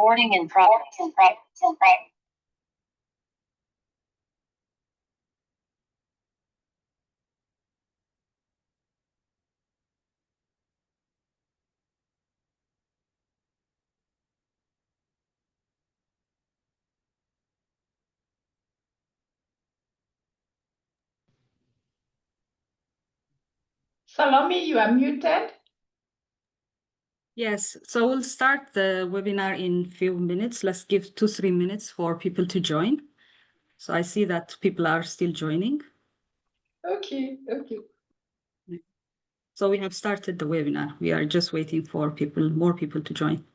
Recording in progress. Salome, you are muted. Yes, so we'll start the webinar in a few minutes. Let's give 2-3 minutes for people to join. So I see that people are still joining. Okay. So we have started the webinar. We are just waiting for more people to join.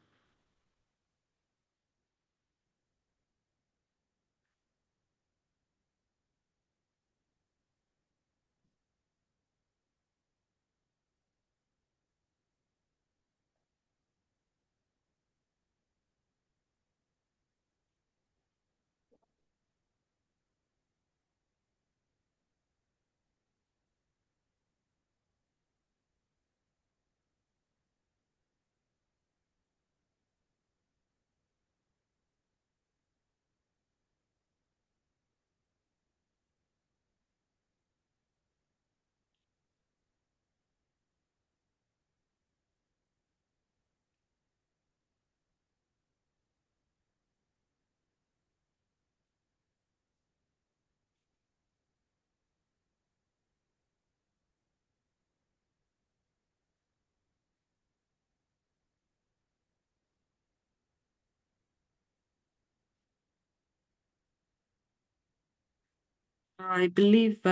I believe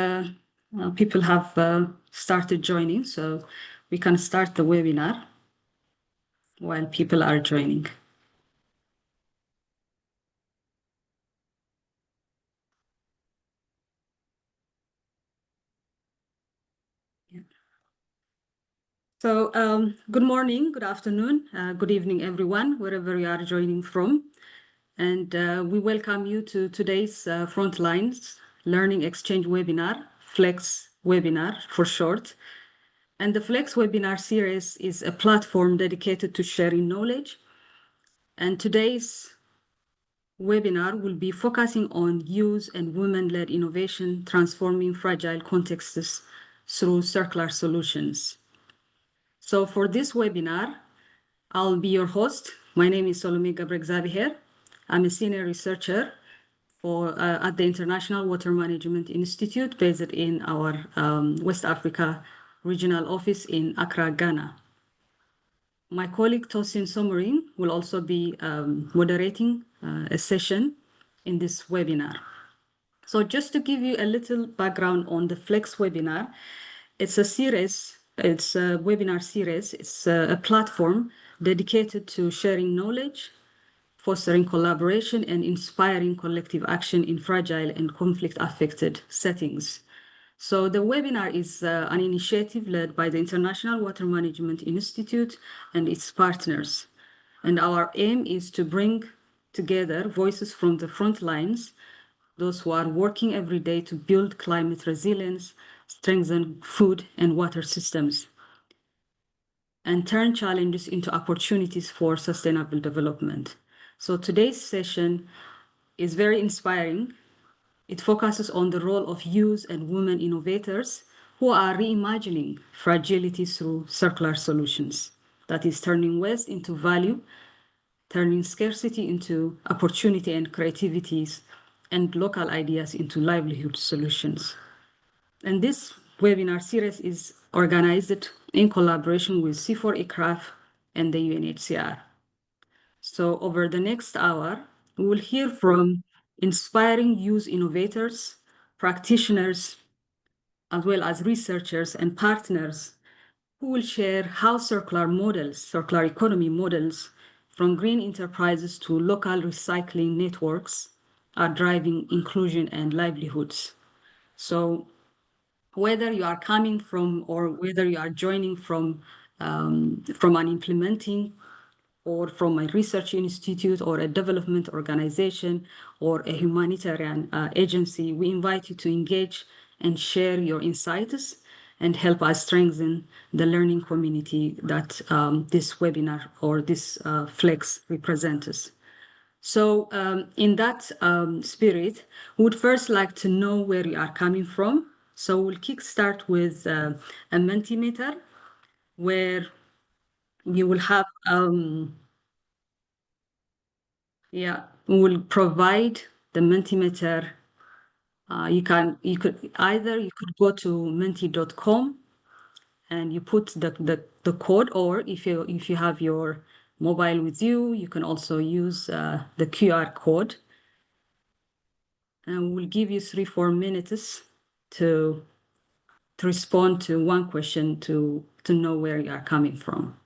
people have started joining, so we can start the webinar while people are joining. So good morning, good afternoon, good evening, everyone, wherever you are joining from. And we welcome you to today's Frontlines Learning Exchange webinar, Flex webinar for short. And the Flex webinar series is a platform dedicated to sharing knowledge. And today's webinar will be focusing on youth and women-led innovation, transforming fragile contexts through circular solutions. So for this webinar, I'll be your host. My name is Salome Gabrek-Zabiher. I'm a senior researcher at the International Water Management Institute based in our West Africa regional office in Accra, Ghana. My colleague Tosin Somorin will also be moderating a session in this webinar. So just to give you a little background on the Flex webinar, it's a series, it's a webinar series, it's a platform dedicated to sharing knowledge, fostering collaboration, and inspiring collective action in fragile and conflict-affected settings. So the webinar is an initiative led by the International Water Management Institute and its partners. And our aim is to bring together voices from the front lines, those who are working every day to build climate resilience, strengthen food and water systems, and turn challenges into opportunities for sustainable development. So today's session is very inspiring. It focuses on the role of youth and women innovators who are reimagining fragility through circular solutions. That is turning waste into value, turning scarcity into opportunity and creativities, and local ideas into livelihood solutions. And this webinar series is organized in collaboration with C4ICRAF and the UNHCR. So over the next hour, we will hear from inspiring youth innovators, practitioners, as well as researchers and partners who will share how circular economy models, from green enterprises to local recycling networks, are driving inclusion and livelihoods. So whether you are coming from or whether you are joining from an implementing or from a research institute or a development organization or a humanitarian agency, we invite you to engage and share your insights and help us strengthen the learning community that this webinar or this Flex represents. So in that spirit, we would first like to know where you are coming from. So we'll kickstart with a Mentimeter, where you will have, we will provide the Mentimeter. You could go to menti.com and you put the code, or if you have your mobile with you, you can also use the QR code. And we'll give you 3-4 minutes to respond to one question to know where you are coming from.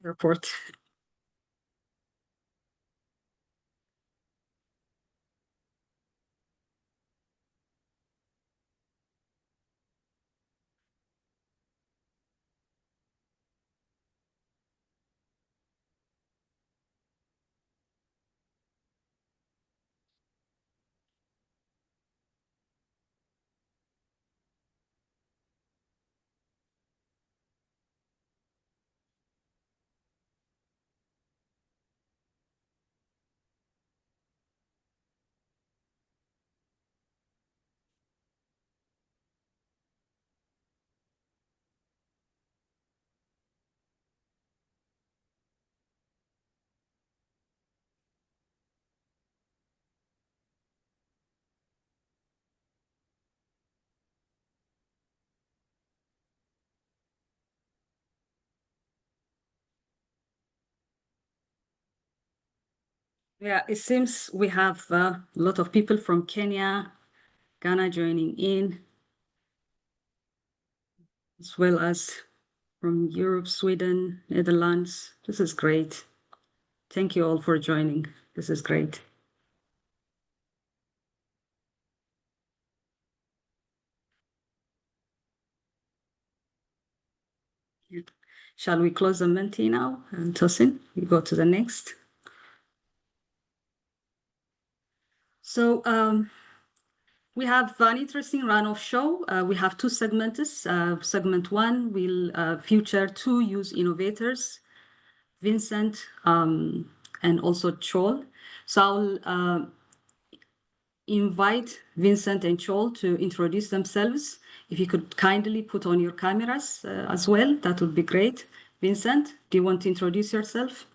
Report. Yeah, it seems we have a lot of people from Kenya, Ghana joining in, as well as from Europe, Sweden, Netherlands. This is great. Thank you all for joining. This is great. Shall we close the Menti now? And Tosin, we go to the next. So we have an interesting run-off show. We have two segments. Segment one will feature two youth innovators, Vincent and also Chol. So I'll invite Vincent and Chol to introduce themselves. If you could kindly put on your cameras as well, that would be great. Vincent, do you want to introduce yourself?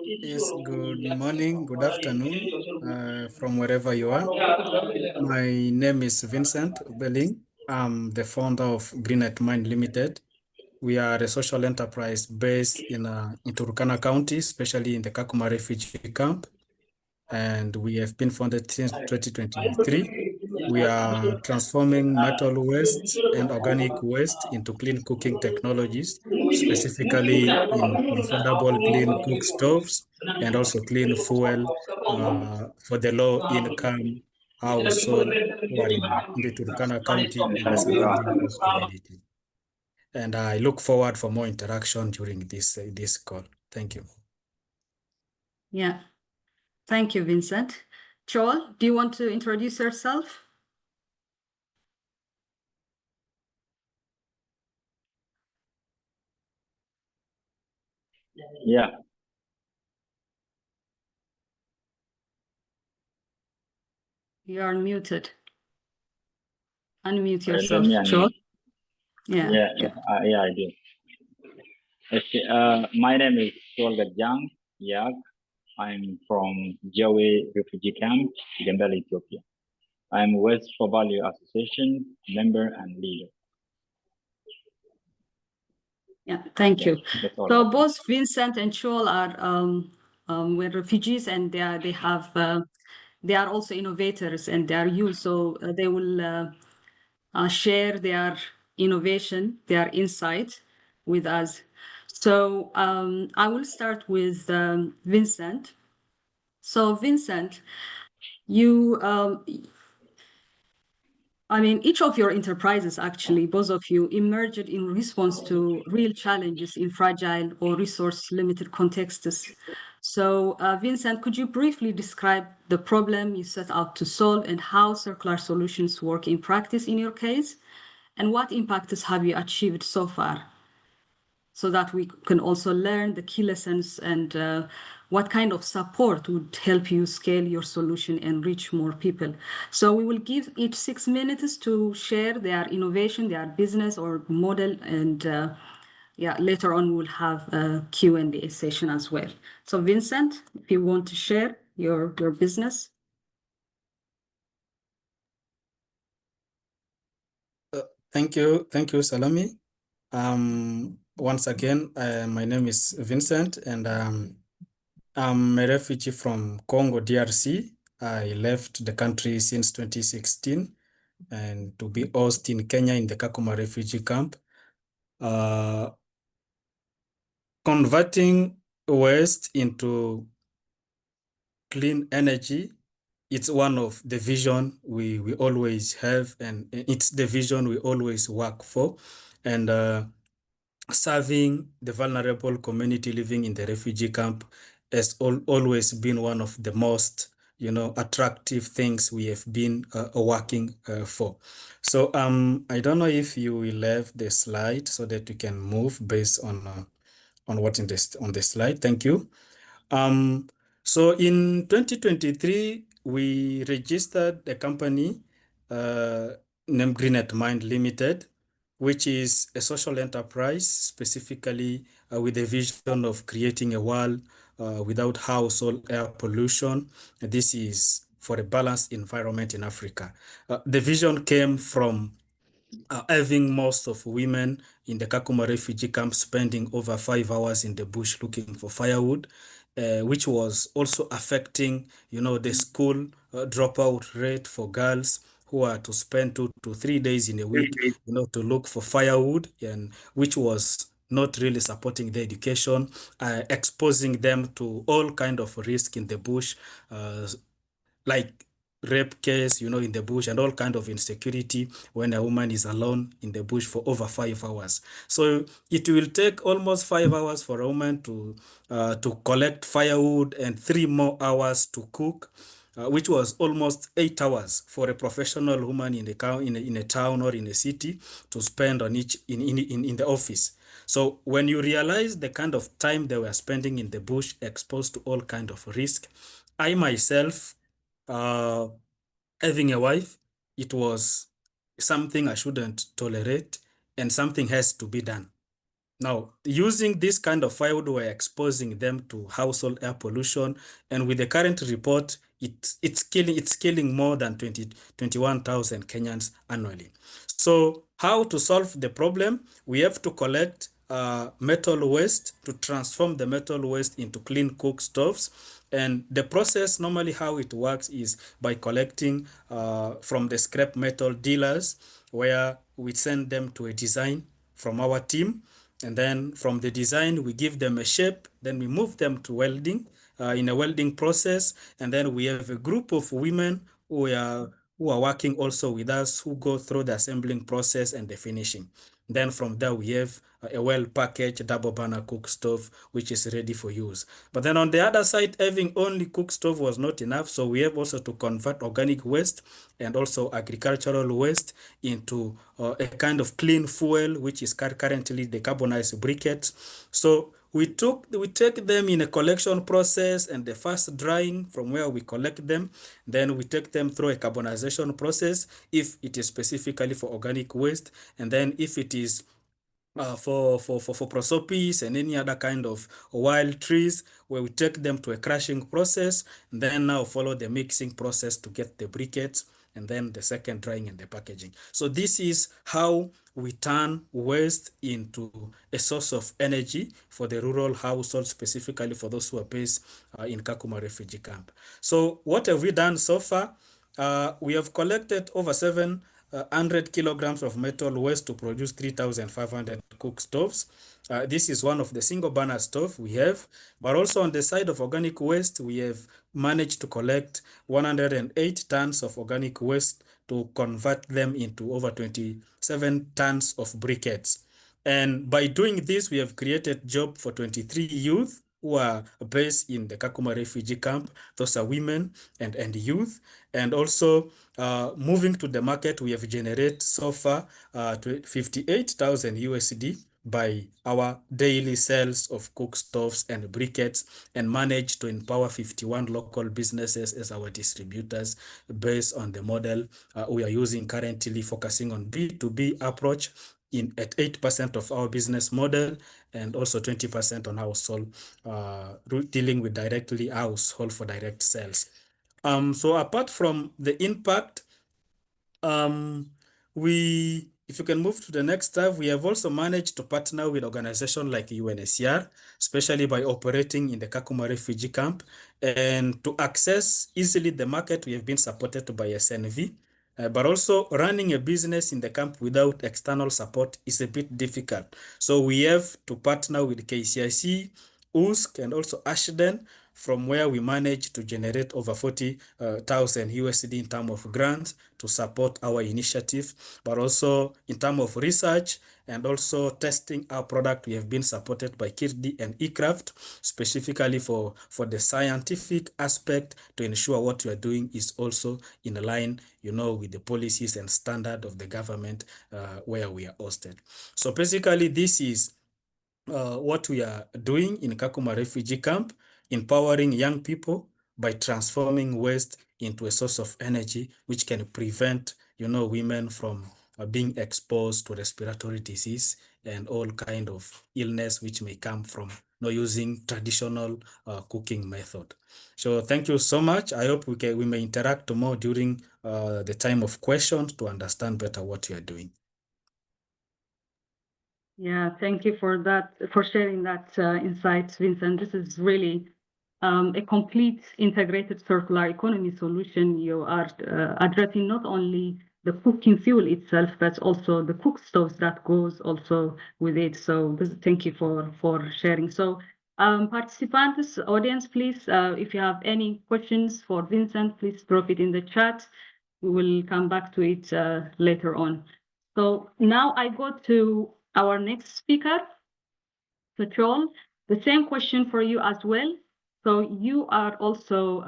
Yes, good morning, good afternoon, from wherever you are. My name is Vincent Belling. I'm the founder of Greenet Mind Limited. We are a social enterprise based in Turkana County, especially in the Kakuma refugee camp. And we have been founded since 2023. We are transforming metal waste and organic waste into clean cooking technologies, specifically in affordable clean cook stoves and also clean fuel for the low-income household who are in the Turkana County and the surrounding host community. And I look forward for more interaction during this call. Thank you. Yeah. Thank you, Vincent. Chol, do you want to introduce yourself? Yeah. You are muted. Unmute Let yourself, me Chol. unmute. Yeah. Yeah, I do. Okay, my name is Solga Jang Yak. I'm from Jawi Refugee Camp, Gambela, Ethiopia. I'm West for Value Association member and leader. Yeah, thank you. That's all. So both Vincent and Chol are were refugees, and they are also innovators, and they are youth. So they will share their innovation, their insight with us. So I will start with Vincent. So Vincent, you I mean, each of your enterprises, actually, both of you, emerged in response to real challenges in fragile or resource-limited contexts. So, Vincent, could you briefly describe the problem you set out to solve and how circular solutions work in practice in your case? And what impacts have you achieved so far? So that we can also learn the key lessons and what kind of support would help you scale your solution and reach more people. So we will give each 6 minutes to share their innovation, their business or model, and yeah, later on we'll have a Q&A session as well. So Vincent, if you want to share your business. Thank you, Salome. Once again, my name is Vincent, and I'm a refugee from Congo, DRC. I left the country since 2016 and to be housed in Kenya in the Kakuma refugee camp. Converting waste into clean energy, it's one of the vision we always have, and it's the vision we always work for. And serving the vulnerable community living in the refugee camp has always been one of the most, attractive things we have been working for. So I don't know if you will have the slide so that you can move based on what's on the slide. Thank you. So in 2023, we registered a company named Greenet Mind Limited, which is a social enterprise specifically with a vision of creating a world without household air pollution. This is for a balanced environment in Africa. The vision came from having most of women in the Kakuma refugee camp spending over 5 hours in the bush looking for firewood, which was also affecting, the school dropout rate for girls who are to spend 2 to 3 days in a week, to look for firewood, and which was not really supporting their education, exposing them to all kind of risk in the bush, like rape case, in the bush, and all kind of insecurity when a woman is alone in the bush for over 5 hours. So it will take almost 5 hours for a woman to collect firewood and 3 more hours to cook, which was almost 8 hours for a professional woman in a town or in a city to spend on each in the office. So when you realize the kind of time they were spending in the bush exposed to all kind of risk, I myself, uh, having a wife, it was something I shouldn't tolerate, and something has to be done. Now, using this kind of firewood, we're exposing them to household air pollution, and with the current report, it's killing more than 21,000 Kenyans annually. So how to solve the problem? We have to collect metal waste to transform the metal waste into clean cook stoves. And the process, normally how it works is by collecting from the scrap metal dealers, where we send them to a design from our team. And then from the design, we give them a shape, then we move them to welding in a welding process. And then we have a group of women who are working also with us, who go through the assembling process and the finishing. Then from there, we have a well-packaged double burner cook stove, which is ready for use. But then on the other side, having only cook stove was not enough. So we have also to convert organic waste and also agricultural waste into a kind of clean fuel, which is currently decarbonized briquettes. So we take them in a collection process, and the first drying from where we collect them, then we take them through a carbonization process if it is specifically for organic waste, and then if it is for prosopis and any other kind of wild trees, where we take them to a crushing process, and then now follow the mixing process to get the briquettes, and then the second drying and the packaging. So this is how we turn waste into a source of energy for the rural households, specifically for those who are based in Kakuma refugee camp. So what have we done so far? We have collected over 700 kilograms of metal waste to produce 3,500 cook stoves. This is one of the single burner stove we have, but also on the side of organic waste, we have managed to collect 108 tons of organic waste to convert them into over 27 tons of briquettes. And by doing this, we have created job for 23 youth who are based in the Kakuma refugee camp. Those are women and youth. And also moving to the market, we have generated so far 58,000 USD by our daily sales of cook stoves and briquettes, and managed to empower 51 local businesses as our distributors based on the model we are using currently, focusing on B2B approach at 8% of our business model, and also 20% on household, dealing with directly household for direct sales. So apart from the impact, if you can move to the next tab, we have also managed to partner with organizations like UNHCR, especially by operating in the Kakuma refugee camp, and to access easily the market. We have been supported by SNV, but also running a business in the camp without external support is a bit difficult. So we have to partner with KCIC, USC, and also Ashden, from where we managed to generate over 40,000 USD in terms of grants to support our initiative, but also in terms of research and also testing our product. We have been supported by KIRDI and eCraft, specifically for the scientific aspect, to ensure what we are doing is also in line, with the policies and standard of the government where we are hosted. So basically, this is what we are doing in Kakuma refugee camp, empowering young people by transforming waste into a source of energy, which can prevent, women from being exposed to respiratory disease and all kind of illness which may come from not using traditional cooking method. So thank you so much. I hope we may interact more during the time of questions to understand better what you are doing. Yeah, thank you for that, for sharing that insights, Vincent. This is really a complete integrated circular economy solution. You are addressing not only the cooking fuel itself, but also the cook stoves that goes also with it. So thank you for sharing. So participants, audience, please, if you have any questions for Vincent, please drop it in the chat. We will come back to it later on. So now I go to our next speaker, Patrol. The same question for you as well. So you are also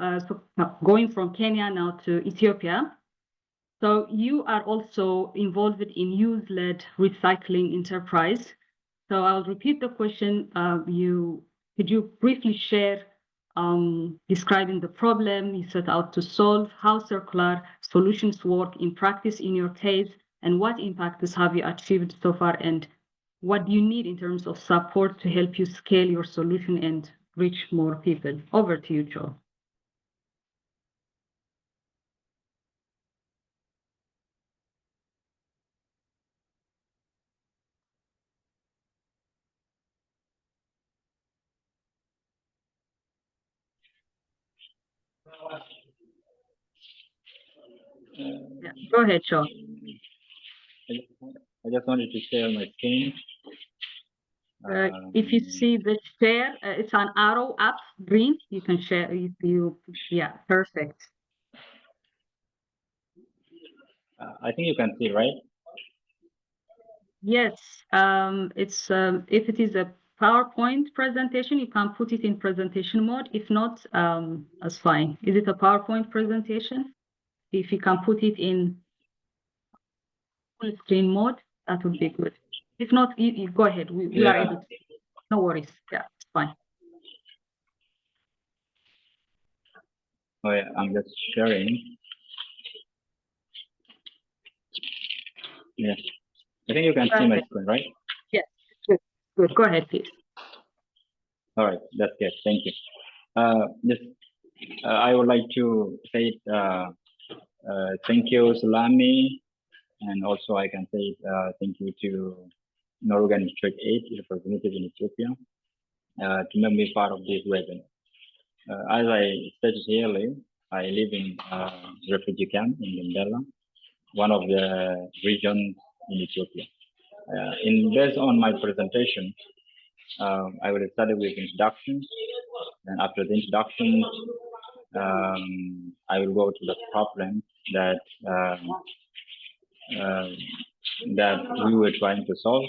going from Kenya now to Ethiopia. So you are also involved in youth-led recycling enterprise. So I'll repeat the question. Could you briefly share describing the problem you set out to solve, how circular solutions work in practice in your case, and what impacts have you achieved so far, and what do you need in terms of support to help you scale your solution and reach more people? Over to you, Joe. Yeah, go ahead, Joe. I just wanted to share my screen. If you see the share, it's an arrow up, green. You can share. Yeah, perfect. I think you can see, right? Yes, it's if it is a PowerPoint presentation, you can put it in presentation mode. If not, that's fine. Is it a PowerPoint presentation? If you can put it in full screen mode, that would be good. If not, you go ahead. We are able to. No worries. Yeah, it's fine. Oh yeah, I'm just sharing. Yes, I think you can see my screen, right? Yes, good. Good. Go ahead, please. All right, that's good. Thank you. I would like to say thank you, Salami, and also I can say thank you to Norwegian Trade Aid representative in Ethiopia to make me part of this webinar. As I stated earlier, I live in refugee camp in Gambela, one of the regions in Ethiopia. Based on my presentation, I will start with introductions, and after the introductions, I will go to the problem that that we were trying to solve.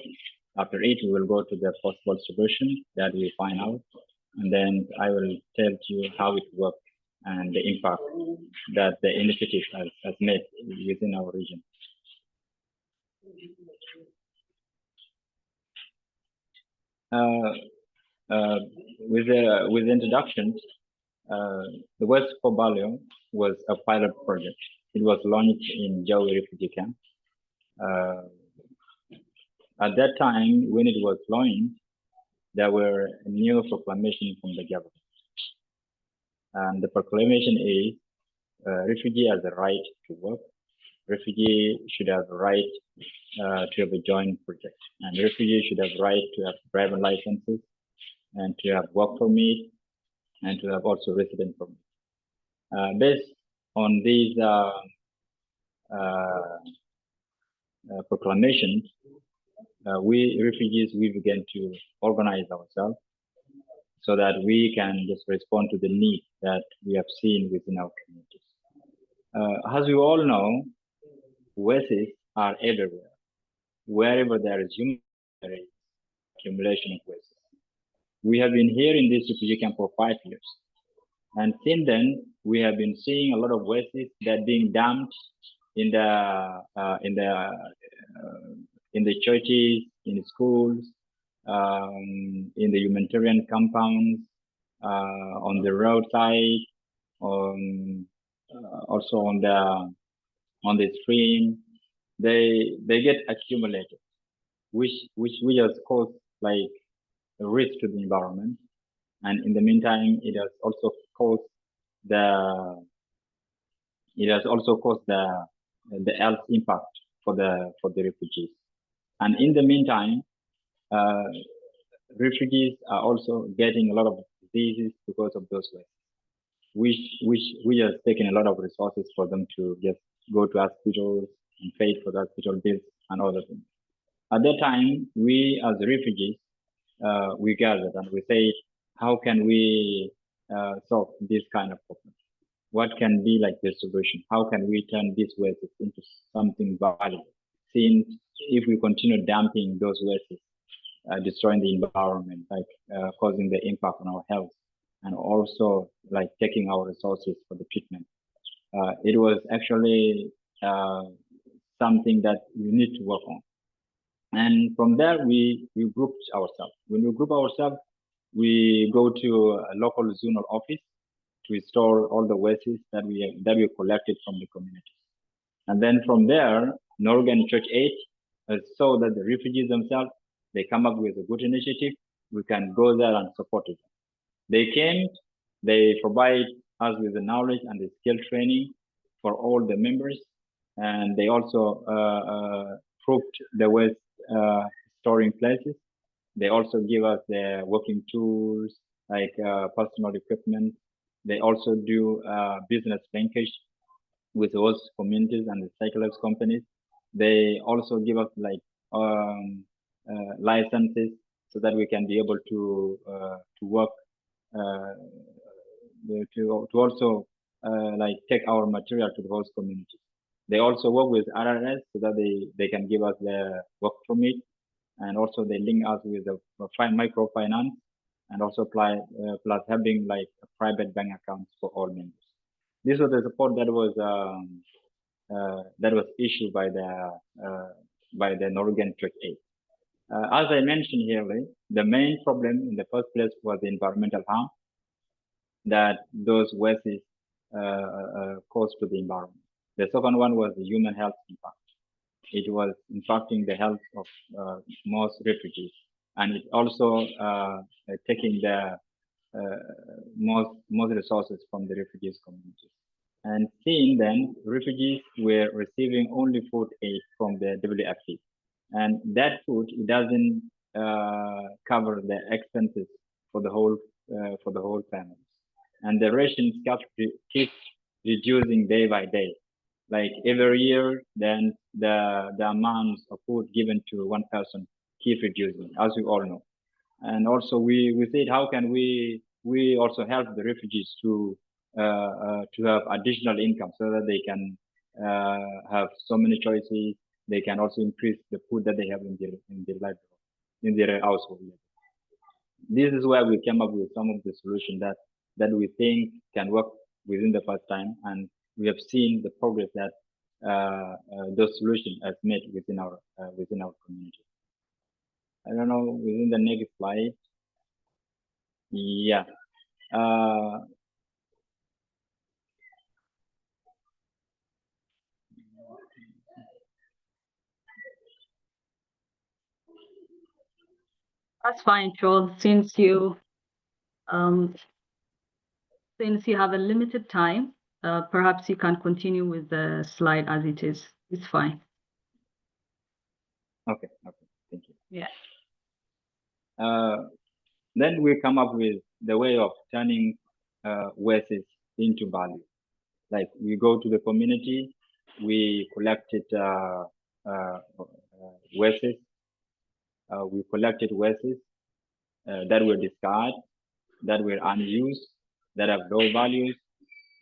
After it, we will go to the possible solution that we find out, and then I will tell you how it works and the impact that the initiative has made within our region. With introductions, the West for Balio was a pilot project. It was launched in Jawi refugee camp. At that time, when it was launched, there were new proclamations from the government. And the proclamation is, refugee has a right to work. Refugee should have a right to have a joint project. And refugee should have a right to have driver licenses and to have work permit and to have also resident permit. Based on these proclamations, we refugees, we began to organize ourselves so that we can just respond to the need that we have seen within our communities. As we all know, wastes are everywhere. Wherever there is human, there is accumulation of wastes. We have been here in this refugee camp for 5 years. And since then, we have been seeing a lot of wastes that being dumped in the churches, in the schools, in the humanitarian compounds, on the roadside, also on the stream. They get accumulated, which has caused like a risk to the environment, and in the meantime, it has also caused the health impact for the refugees. And in the meantime, refugees are also getting a lot of diseases because of those wastes, which has taken a lot of resources for them to just go to hospitals and pay for the hospital bills and other things. At that time, we as refugees, we gathered and we said, how can we solve this kind of problem? What can be like the solution? How can we turn these wastes into something valuable? Since if we continue dumping those wastes, destroying the environment, like causing the impact on our health, and also like taking our resources for the treatment. It was actually something that we need to work on. And from there, we grouped ourselves. When we group ourselves, we go to a local zonal office to store all the wastes that we collected from the community. And then from there, Norgan Church 8 saw that the refugees themselves, they come up with a good initiative. We can go there and support it. They came, they provide us with the knowledge and the skill training for all the members. And they also proved the waste storing places. They also give us the working tools, like personal equipment. They also do business linkage with host communities and the cyclist companies. They also give us like licenses so that we can be able to work, to also like take our material to the host community. They also work with RRS so that they can give us the work permit, and also they link us with the microfinance, and also plus having like a private bank accounts for all members. This was the support that was issued by the Norwegian Church 8. As I mentioned here, the main problem in the first place was the environmental harm that those wastes caused to the environment. The second one was the human health impact. It was impacting the health of most refugees, and it also taking the most resources from the refugees communities. And seeing then, refugees were receiving only food aid from the WFP, and that food, it doesn't cover the expenses for the whole family, and the rations keeps reducing day by day. Like every year, then the amounts of food given to one person keep reducing, as we all know. And also we said, how can we also help the refugees to have additional income so that they can have so many choices. They can also increase the food that they have in their life, in their household. This is where we came up with some of the solutions that we think can work within the first time, and we have seen the progress that those solutions have made within our community. I don't know, within the next slide. Yeah. That's fine, Joel. Since you have a limited time, perhaps you can continue with the slide as it is. It's fine. Okay. Thank you. Yeah. Then we come up with the way of turning wastes into value. Like we go to the community, we collected wastes. We collected wastes that were discarded, that were unused, that have low values,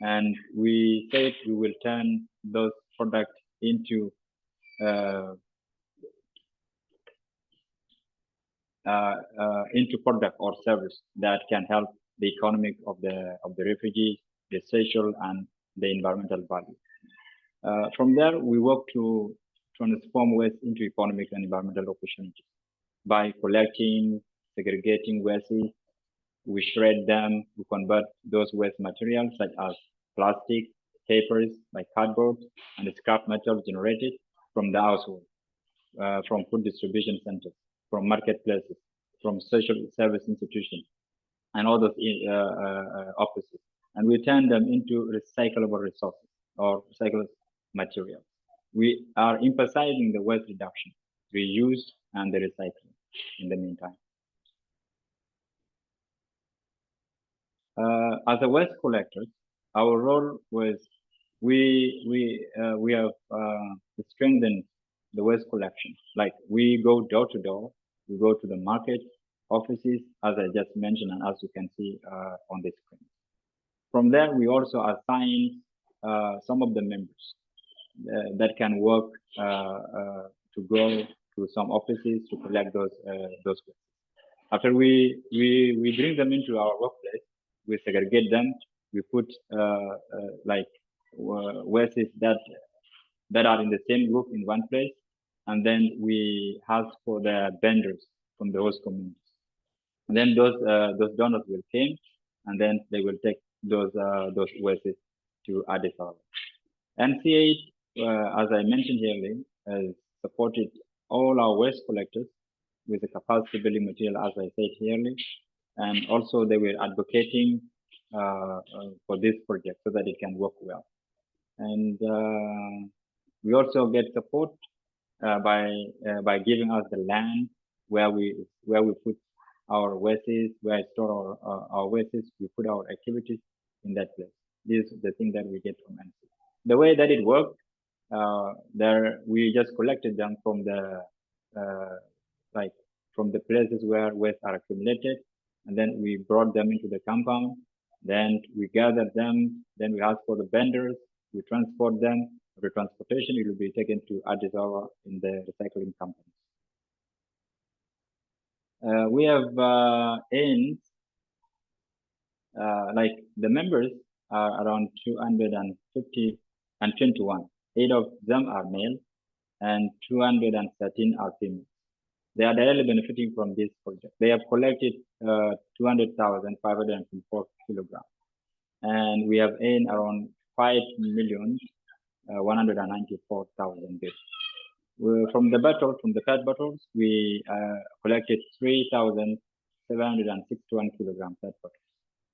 and we said we will turn those products into product or service that can help the economic of the refugees, the social and the environmental value. From there, we work to transform waste into economic and environmental opportunities by collecting, segregating waste. We shred them, we convert those waste materials such as plastic, papers, like cardboard, and scrap metal generated from the household, from food distribution centers, from marketplaces, from social service institutions, and all those offices. And we turn them into recyclable resources or recyclable materials. We are emphasizing the waste reduction, reuse, and the recycling in the meantime. As a waste collectors, our role was we have strengthened the waste collection. Like we go door to door, we go to the market offices, as I just mentioned, and as you can see on the screen. From there, we also assign some of the members that can work to go to some offices to collect those wastes. After we bring them into our workplace, we segregate them. We put wastes that are in the same group in one place, and then we ask for the vendors from the host communities. And then those donors will come, and then they will take those wastes to Addis Ababa. NCH, as I mentioned earlier, has supported all our waste collectors with the capacity building material, as I said earlier, and also they were advocating for this project so that it can work well. And we also get support by giving us the land where we put our wastes, where I store our wastes. We put our activities in that place. This is the thing that we get from NC. The way that it worked, we just collected them from the from the places where waste are accumulated, and then we brought them into the compound. Then we gathered them. Then we asked for the vendors. We transport them. The transportation, it will be taken to Addis Ababa in the recycling companies. We have aims, like the members are around 250 and 21. 8 of them are male and 213 are female. They are directly benefiting from this project. They have collected 200,504 kilograms. And we have earned around 5,194,000 bits. From the third bottles, we collected 3,761 kilograms third bottles.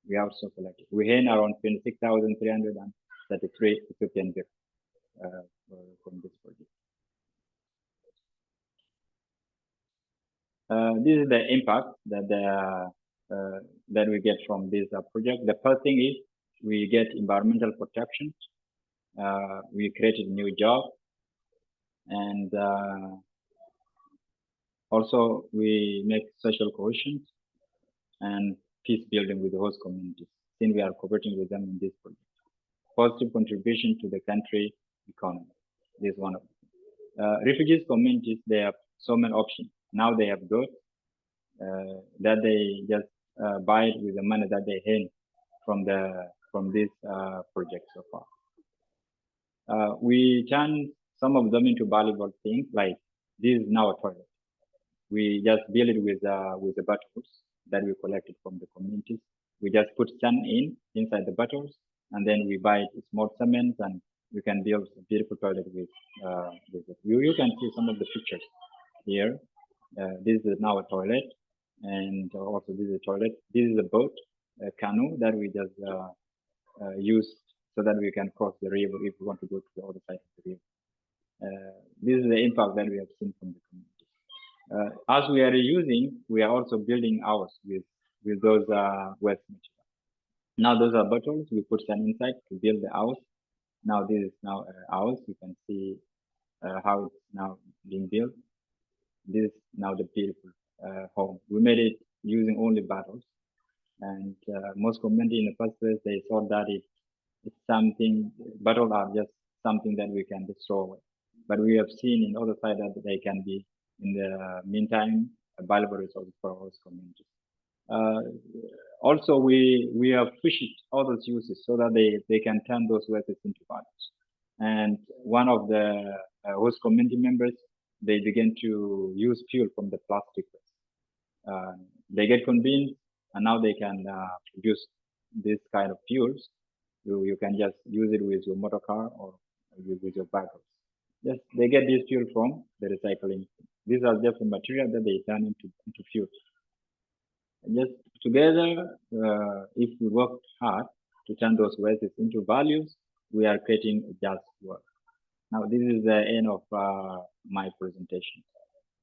We also collected. We earned around 26,333 Ethiopian bits from this project. This is the impact that we get from this project. The first thing is we get environmental protection. We created new jobs, and also we make social cohesion and peace building with the host communities, since we are cooperating with them in this project. Positive contribution to the country economy. This is one of refugees communities. They have so many options. Now they have got that they just buy it with the money that they earn from this project so far. We turn some of them into valuable things, like this is now a toilet. We just build it with the bottles that we collected from the communities. We just put sand inside the bottles, and then we buy small cement, and we can build a beautiful toilet with it. You can see some of the pictures here. This is now a toilet, and also this is a toilet. This is a boat, a canoe that we just use so that we can cross the river if we want to go to the other side of the river. This is the impact that we have seen from the community. As we are reusing, we are also building ours with those waste materials. Now those are bottles. We put sand inside to build the house. Now this is now ours. You can see how it's now being built. This is now the beautiful home. We made it using only bottles, and most community in the first place they thought that it's something. Bottles are just something that we can destroy. But we have seen in other side that they can be, in the meantime, a valuable resource for our communities. Also, we have pushed other uses so that they can turn those wastes into values. And one of the host community members, they begin to use fuel from the plastic waste. They get convinced, and now they can produce this kind of fuels. You can just use it with your motor car or with your vehicles. Yes, they get this fuel from the recycling. These are just the material that they turn into fuel. Just together, if we work hard to turn those wastes into values, we are creating a just world. Now, this is the end of my presentation.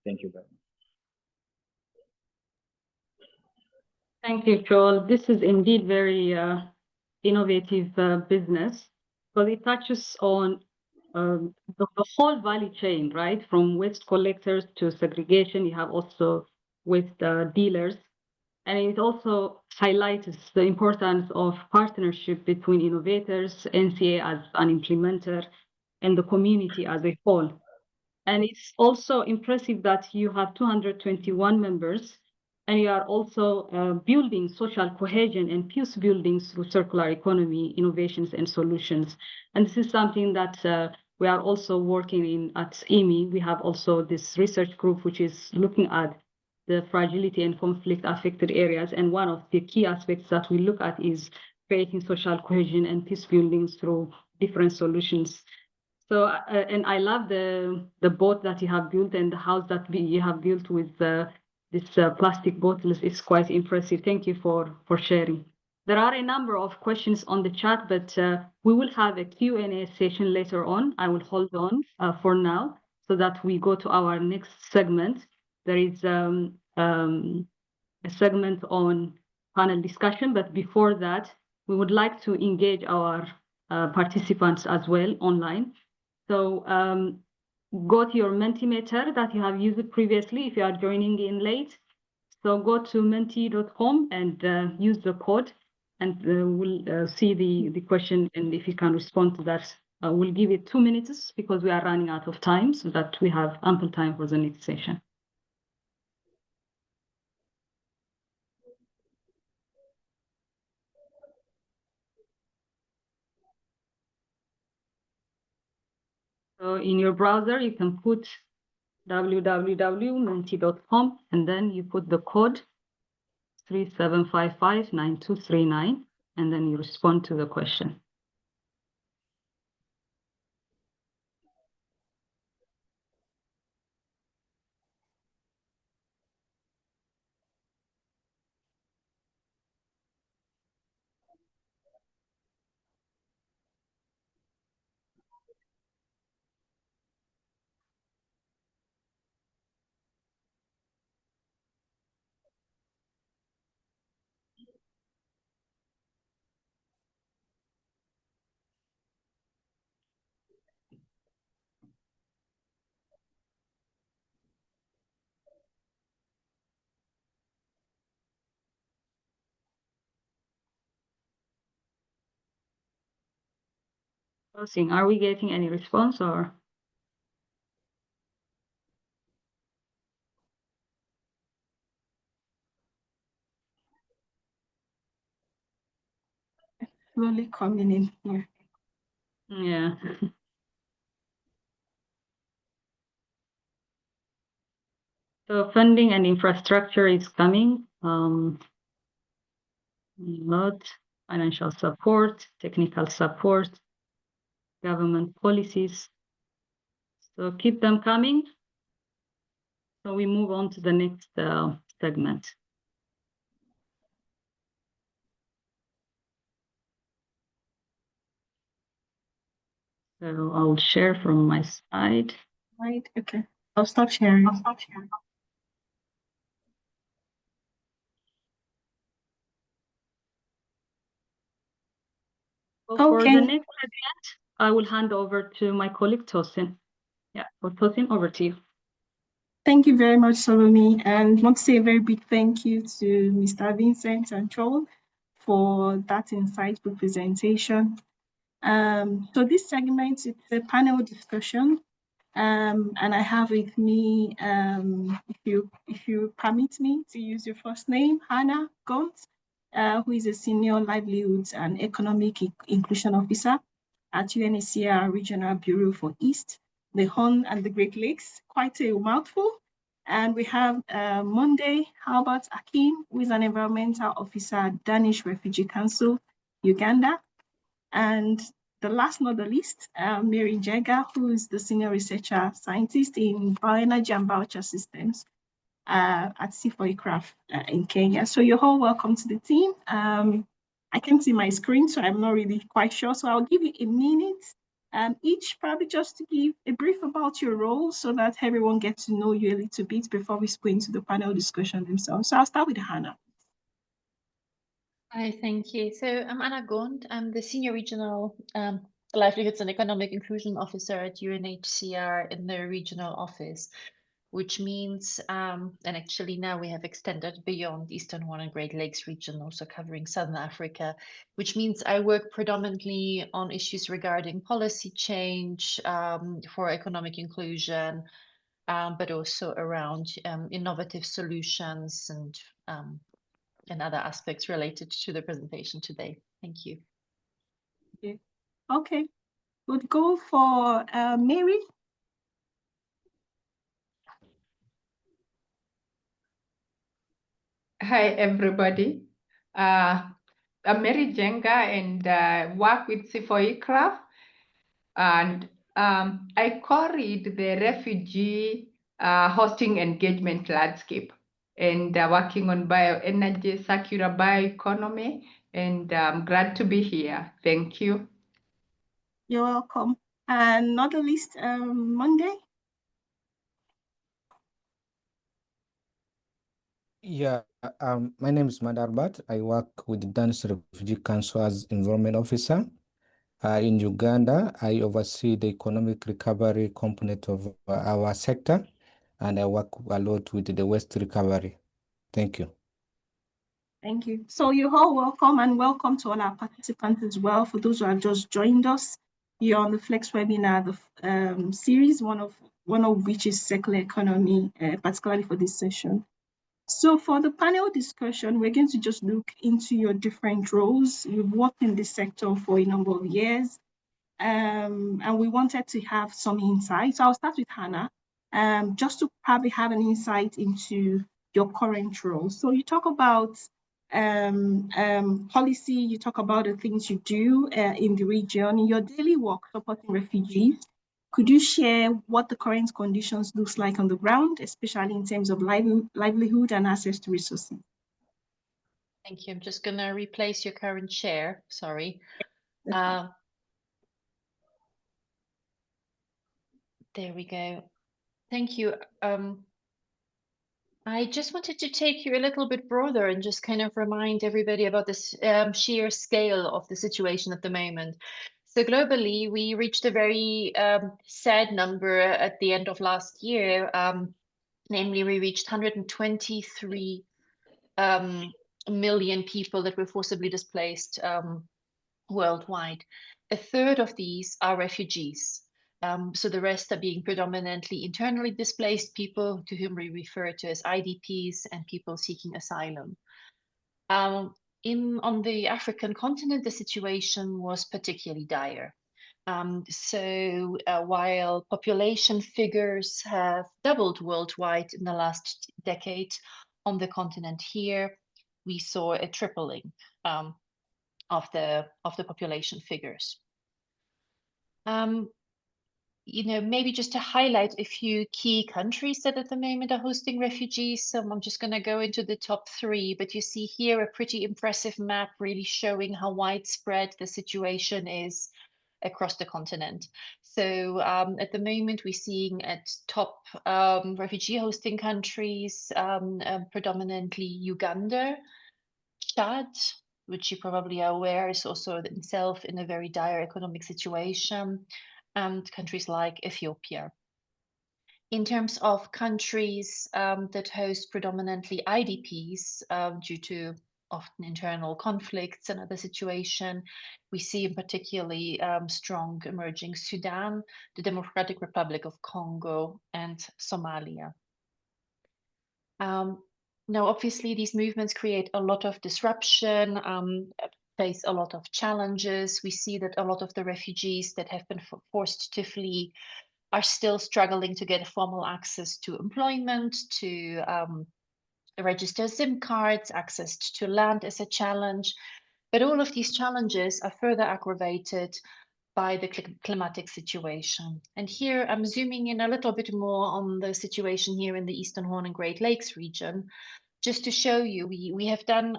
Thank you very much. Thank you, Joel. This is indeed very innovative business, because it touches on the whole value chain, right? From waste collectors to segregation, you have also waste dealers. And it also highlights the importance of partnership between innovators, NCA as an implementer, and the community as a whole. And it's also impressive that you have 221 members, and you are also building social cohesion and peace building through circular economy, innovations, and solutions. And this is something that we are also working in at IWMI. We have also this research group, which is looking at the fragility and conflict affected areas. And one of the key aspects that we look at is creating social cohesion and peace building through different solutions. So, and I love the boat that you have built and the house that you have built with this plastic bottles. It's quite impressive. Thank you for sharing. There are a number of questions on the chat, but we will have a Q&A session later on. I will hold on for now so that we go to our next segment. There is a segment on panel discussion, but before that, we would like to engage our participants as well online. So go to your Mentimeter that you have used previously if you are joining in late. So go to menti.com and use the code, and we'll see the question, and if you can respond to that. We'll give it 2 minutes because we are running out of time, so that we have ample time for the next session. So in your browser, you can put www.menti.com, and then you put the code 37559239, and then you respond to the question. Tosin, are we getting any response or? Slowly coming in here. Yeah. So funding and infrastructure is coming. Lot financial support, technical support, government policies. So keep them coming. So we move on to the next segment. So I'll share from my side. Right, okay. I'll stop sharing. So for Okay. the next segment, I will hand over to my colleague Tosin. Yeah, so Tosin, over to you. Thank you very much, Salome, and want to say a very big thank you to Mr. Vincent and Joel for that insightful presentation. So this segment, it's a panel discussion, and I have with me, if you permit me to use your first name, Hannah Gont, who is a Senior Livelihoods and Economic Inclusion Officer at UNHCR Regional Bureau for East, the Horn and the Great Lakes, quite a mouthful. And we have Monday Albert Akim, who is an environmental officer at Danish Refugee Council, Uganda. And the last not the least, Mary Jega, who is the senior researcher scientist in bioenergy and biochar systems at C4Ecraft in Kenya. So you're all welcome to the team. I can't see my screen, so I'm not really quite sure. So I'll give you a minute each, probably just to give a brief about your role so that everyone gets to know you a little bit before we go into the panel discussion themselves. So I'll start with Hannah. Hi, thank you. So I'm Anna Gond. I'm the Senior Regional Livelihoods and Economic Inclusion Officer at UNHCR in the regional office, which means, and actually now we have extended beyond Eastern Horn and Great Lakes region, also covering Southern Africa, which means I work predominantly on issues regarding policy change for economic inclusion, but also around innovative solutions and other aspects related to the presentation today. Thank you. Okay, we'll go for Mary. Hi, everybody. I'm Mary Jenga and work with C4Ecraft. And I co-lead the refugee hosting engagement landscape and working on bioenergy, circular bioeconomy, and I'm glad to be here. Thank you. You're welcome. And not the least, Monday. Yeah, my name is Madarbat. I work with the Danish Refugee Council as Environment Officer. In Uganda, I oversee the economic recovery component of our sector, and I work a lot with the waste recovery. Thank you. Thank you. So you're all welcome, and welcome to all our participants as well. For those who have just joined us, you're on the Flex webinar, the series, one of which is circular economy, particularly for this session. So for the panel discussion, we're going to just look into your different roles. You've worked in this sector for a number of years, and we wanted to have some insight. So I'll start with Hannah, just to probably have an insight into your current role. So you talk about policy, you talk about the things you do in the region, in your daily work supporting refugees. Could you share what the current conditions looks like on the ground, especially in terms of livelihood and access to resources? Thank you. I'm just going to replace your current share. Sorry. There we go. Thank you. I just wanted to take you a little bit broader and just kind of remind everybody about this sheer scale of the situation at the moment. So globally, we reached a very sad number at the end of last year. Namely, we reached 123 million people that were forcibly displaced worldwide. A third of these are refugees. So the rest are being predominantly internally displaced people, to whom we refer to as IDPs, and people seeking asylum. On the African continent, the situation was particularly dire. While population figures have doubled worldwide in the last decade, on the continent here, we saw a tripling of the population figures. Maybe just to highlight a few key countries that at the moment are hosting refugees. So I'm just going to go into the top 3, but you see here a pretty impressive map really showing how widespread the situation is across the continent. So at the moment, we're seeing at top refugee hosting countries, predominantly Uganda, Chad, which you probably are aware is also itself in a very dire economic situation, and countries like Ethiopia. In terms of countries that host predominantly IDPs due to often internal conflicts and other situation, we see in particularly strong emerging Sudan, the Democratic Republic of Congo, and Somalia. Now, obviously, these movements create a lot of disruption, face a lot of challenges. We see that a lot of the refugees that have been forced to flee are still struggling to get formal access to employment, to register SIM cards, access to land is a challenge. But all of these challenges are further aggravated by the climatic situation. And here I'm zooming in a little bit more on the situation here in the Eastern Horn and Great Lakes region, just to show you, we have done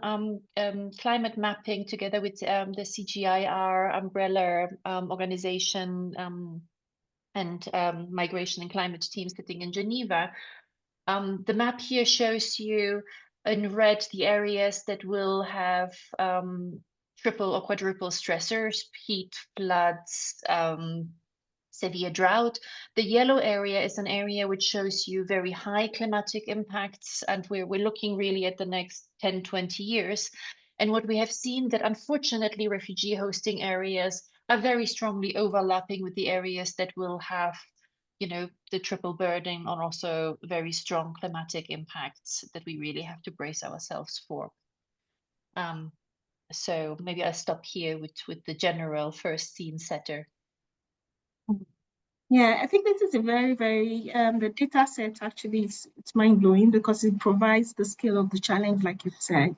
climate mapping together with the CGIAR umbrella organization and migration and climate team sitting in Geneva. The map here shows you in red the areas that will have triple or quadruple stressors, heat, floods, severe drought. The yellow area is an area which shows you very high climatic impacts, and we're looking really at the next 10, 20 years. And what we have seen that unfortunately refugee hosting areas are very strongly overlapping with the areas that will have, the triple burden and also very strong climatic impacts that we really have to brace ourselves for. So maybe I'll stop here with the general first scene setter. Yeah, I think this is a very, very, the data set actually it's mind-blowing because it provides the scale of the challenge, like you said.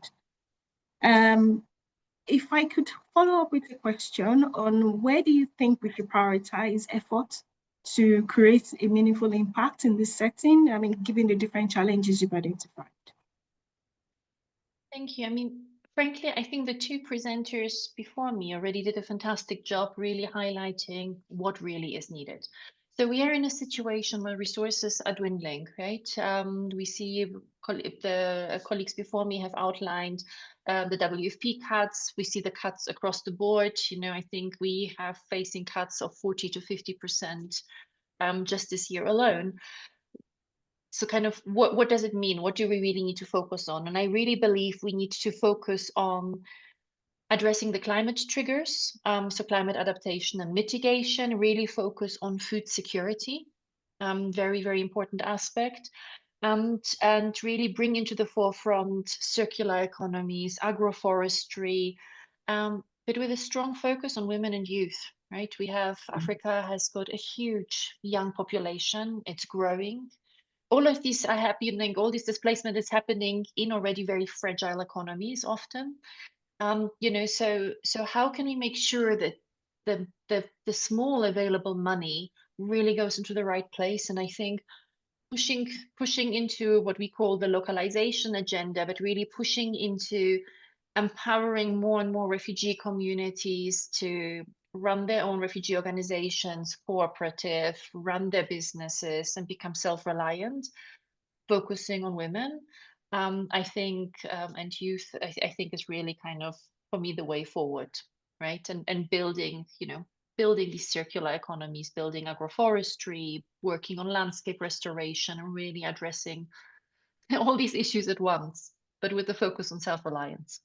If I could follow up with a question on where do you think we should prioritize effort to create a meaningful impact in this setting? I mean, given the different challenges you've identified. Thank you. I mean, frankly, I think the two presenters before me already did a fantastic job really highlighting what really is needed. So we are in a situation where resources are dwindling, right? We see the colleagues before me have outlined the WFP cuts. We see the cuts across the board. I think we have facing cuts of 40 to 50% just this year alone. So kind of what does it mean? What do we really need to focus on? And I really believe we need to focus on addressing the climate triggers, so climate adaptation and mitigation, really focus on food security, very, very important aspect, and really bring into the forefront circular economies, agroforestry, but with a strong focus on women and youth, right? We have, Africa has got a huge young population, it's growing. All of these are happening, all this displacement is happening in already very fragile economies often. So how can we make sure that the small available money really goes into the right place? And I think pushing into what we call the localization agenda, but really pushing into empowering more and more refugee communities to run their own refugee organizations, cooperative, run their businesses and become self-reliant, focusing on women. I think, and youth, I think is really kind of, for me, the way forward, right? And building, building these circular economies, building agroforestry, working on landscape restoration, and really addressing all these issues at once, but with the focus on self-reliance.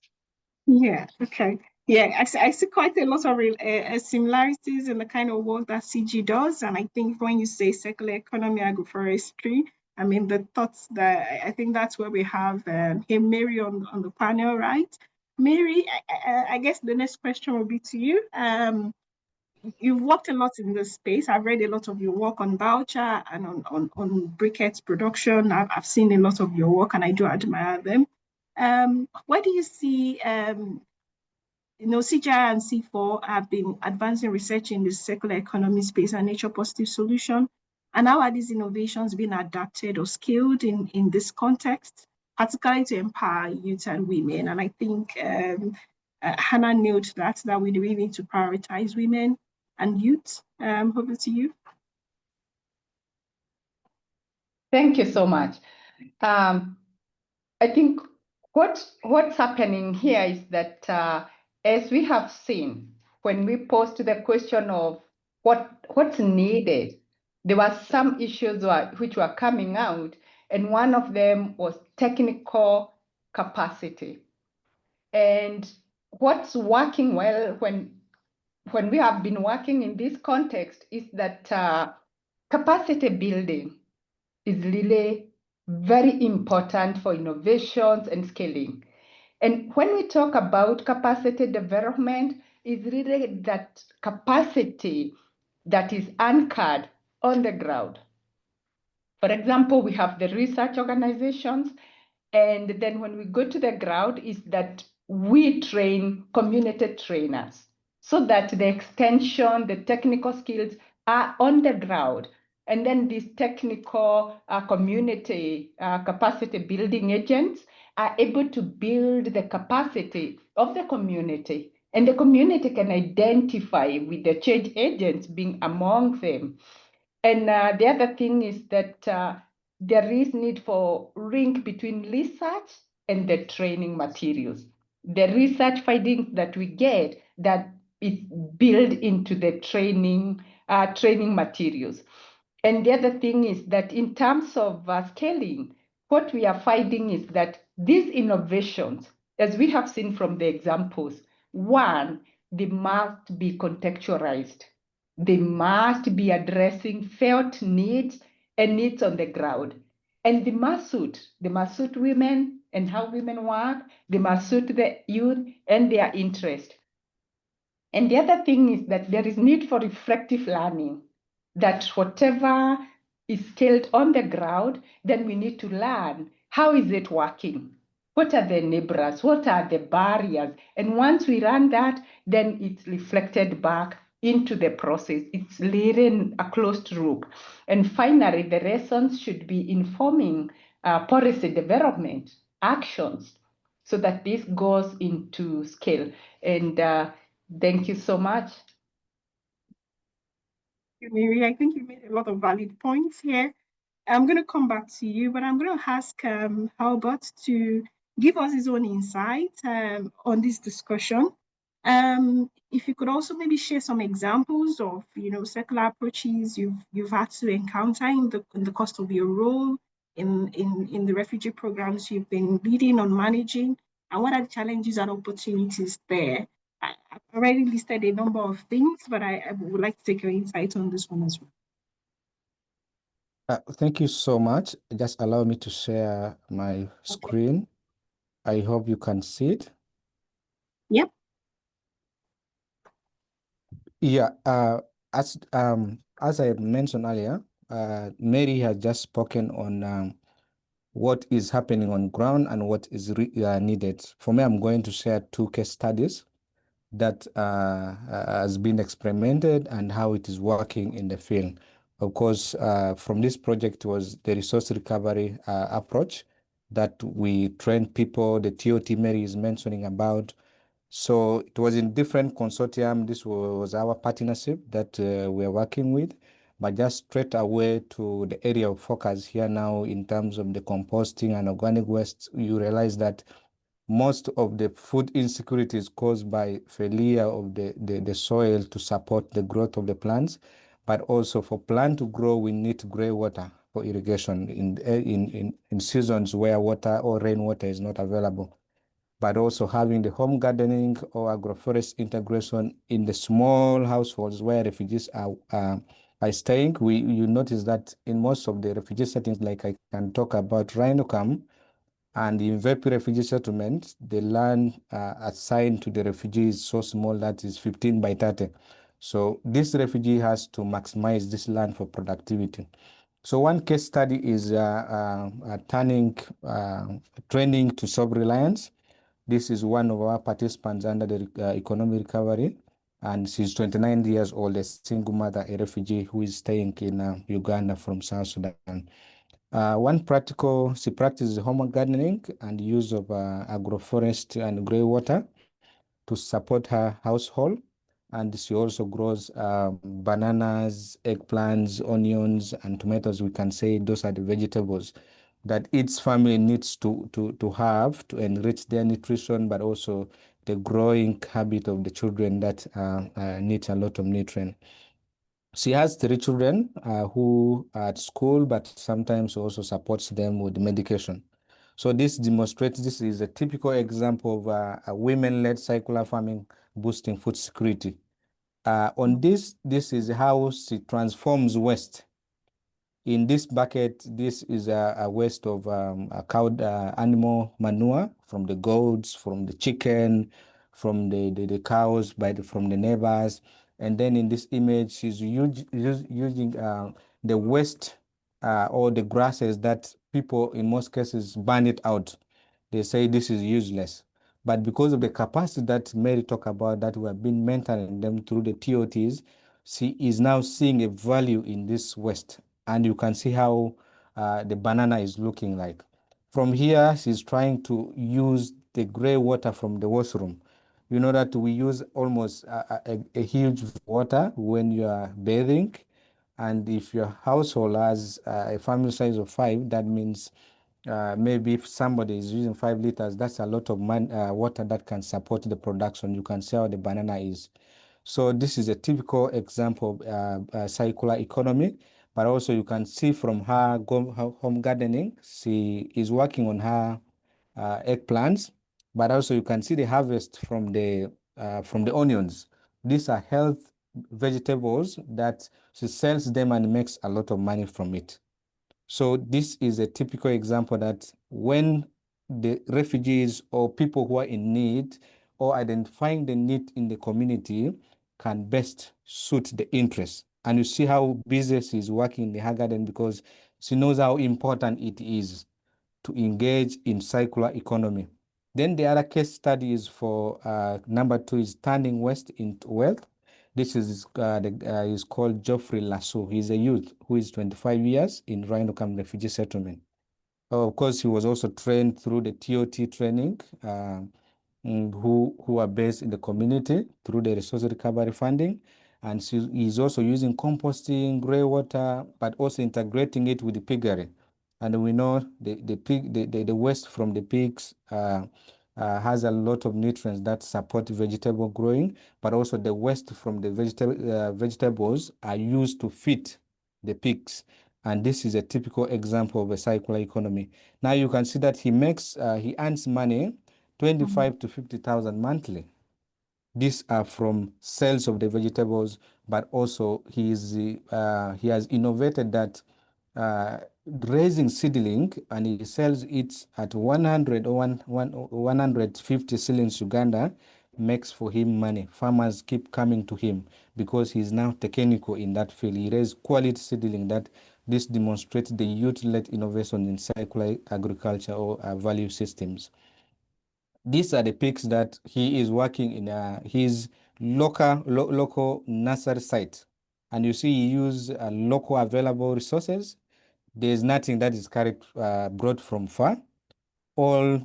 Yeah, okay. Yeah, I see quite a lot of similarities in the kind of work that CG does. And I think when you say circular economy, agroforestry, I mean, the thoughts that I think that's where we have Mary on the panel, right? Mary, I guess the next question will be to you. You've worked a lot in this space. I've read a lot of your work on voucher and on briquettes production. I've seen a lot of your work and I do admire them. Where do you see CGI and C4 have been advancing research in the circular economy space and nature positive solution. And how are these innovations being adapted or scaled in this context, particularly to empower youth and women? And I think Hannah nailed that we really need to prioritize women and youth. Over to you. Thank you so much. I think what's happening here is that as we have seen, when we posed the question of what's needed, there were some issues which were coming out, and one of them was technical capacity. And what's working well when we have been working in this context is that capacity building is really very important for innovations and scaling. And when we talk about capacity development, it's really that capacity that is anchored on the ground. For example, we have the research organizations, and then when we go to the ground, is that we train community trainers so that the extension, the technical skills are on the ground. And then these technical community capacity building agents are able to build the capacity of the community. And the community can identify with the change agents being among them. And the other thing is that there is need for link between research and the training materials. The research findings that we get that is built into the training materials. And the other thing is that in terms of scaling, what we are finding is that these innovations, as we have seen from the examples, one, they must be contextualized. They must be addressing felt needs and needs on the ground. And they must suit women and how women work. They must suit the youth and their interest. And the other thing is that there is need for reflective learning, that whatever is scaled on the ground, then we need to learn, how is it working? What are the enablers? What are the barriers? And once we learn that, then it's reflected back into the process. It's leading a closed loop. And finally, the lessons should be informing policy development actions so that this goes into scale. And thank you so much. Mary, I think you made a lot of valid points here. I'm going to come back to you, but I'm going to ask Albert to give us his own insight on this discussion. If you could also maybe share some examples of, circular approaches you've had to encounter in the course of your role in the refugee programs you've been leading on managing, and what are the challenges and opportunities there? I've already listed a number of things, but I would like to take your insight on this one as well. Thank you so much. Just allow me to share my screen. I hope you can see it. Yep. Yeah, as I mentioned earlier, Mary has just spoken on what is happening on ground and what is needed. For me, I'm going to share two case studies that has been experimented and how it is working in the field. Of course, from this project was the resource recovery approach that we trained people, the TOT Mary is mentioning about. So it was in different consortium. This was our partnership that we are working with, but just straight away to the area of focus here now in terms of the composting and organic waste, you realize that most of the food insecurity is caused by failure of the soil to support the growth of the plants. But also for plant to grow, we need gray water for irrigation in seasons where water or rainwater is not available. but also having the home gardening or agroforest integration in the small households where refugees are staying. You notice that in most of the refugee settings, like I can talk about Rhinocam and the Mvepi refugee settlement, the land assigned to the refugees is so small that is 15 by 30. So this refugee has to maximize this land for productivity. So one case study is turning training to self-reliance. This is one of our participants under the economic recovery, and she's 29 years old, a single mother, a refugee who is staying in Uganda from South Sudan. She practices home gardening and use of agroforest and grey water to support her household. And she also grows bananas, eggplants, onions, and tomatoes. We can say those are the vegetables that each family needs to have to enrich their nutrition, but also the growing habit of the children that need a lot of nutrient. She has 3 children who are at school, but sometimes also supports them with medication. So this demonstrates, this is a typical example of a women-led circular farming boosting food security. On this is how she transforms waste. In this bucket, this is a waste of a cow animal manure from the goats, from the chicken, from the cows, from the neighbors. And then in this image, she's using the waste or the grasses that people, in most cases, burn it out. They say this is useless. But because of the capacity that Mary talked about, that we have been mentoring them through the TOTs, she is now seeing a value in this waste. And you can see how the banana is looking like. From here, she's trying to use the gray water from the washroom. You know that we use almost a huge water when you are bathing. And if your household has a family size of 5, that means maybe if somebody is using 5 liters, that's a lot of water that can support the production. You can see how the banana is. So this is a typical example of circular economy, but also you can see from her home gardening, she is working on her eggplants, but also you can see the harvest from the onions. These are health vegetables that she sells them and makes a lot of money from it. So this is a typical example that when the refugees or people who are in need or identifying the need in the community can best suit the interest. And you see how busy she is working in the her garden because she knows how important it is to engage in circular economy. Then the other case study is for number 2 is turning waste into wealth. This is is called Geoffrey Lasso. He's a youth who is 25 years in Rhinocam refugee settlement. Of course, he was also trained through the TOT training, who are based in the community through the resource recovery funding. And he's also using composting, grey water, but also integrating it with the piggery. And we know the waste from the pigs has a lot of nutrients that support vegetable growing, but also the waste from the vegetables are used to feed the pigs. And this is a typical example of a circular economy. Now you can see that he earns money, 25 to 50,000 monthly. These are from sales of the vegetables, but also he has innovated that raising seedling, and he sells it at 100 or 150 shillings Uganda, makes for him money. Farmers keep coming to him because he's now technical in that field. He raised quality seedling that this demonstrates the youth-led innovation in circular agriculture or value systems. These are the pigs that he is working in his local nursery site. And you see, he used local available resources. There's nothing that is brought from far. All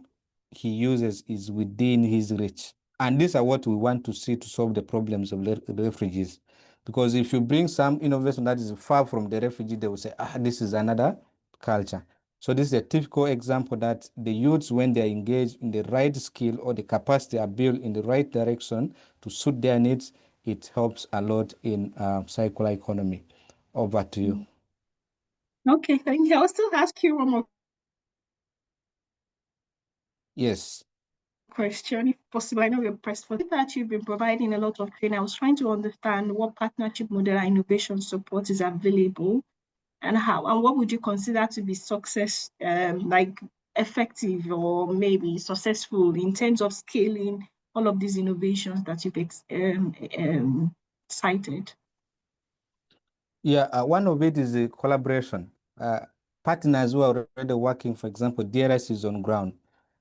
he uses is within his reach. And these are what we want to see to solve the problems of the refugees. Because if you bring some innovation that is far from the refugee, they will say, this is another culture. So this is a typical example that the youths, when they are engaged in the right skill or the capacity are built in the right direction to suit their needs, it helps a lot in circular economy. Over to you. Okay, thank you. I'll still ask you one more Yes. question, if possible. I know you're pressed for that. You've been providing a lot of training. I was trying to understand what partnership model and innovation support is available, and how, and what would you consider to be success, like effective or maybe successful in terms of scaling all of these innovations that you've cited? Yeah, one of it is a collaboration. Partners who are already working, for example, DRS is on ground.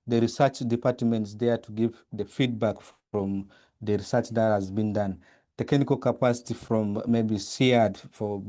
The research department is there to give the feedback from the research that has been done. Technical capacity from maybe SEAD for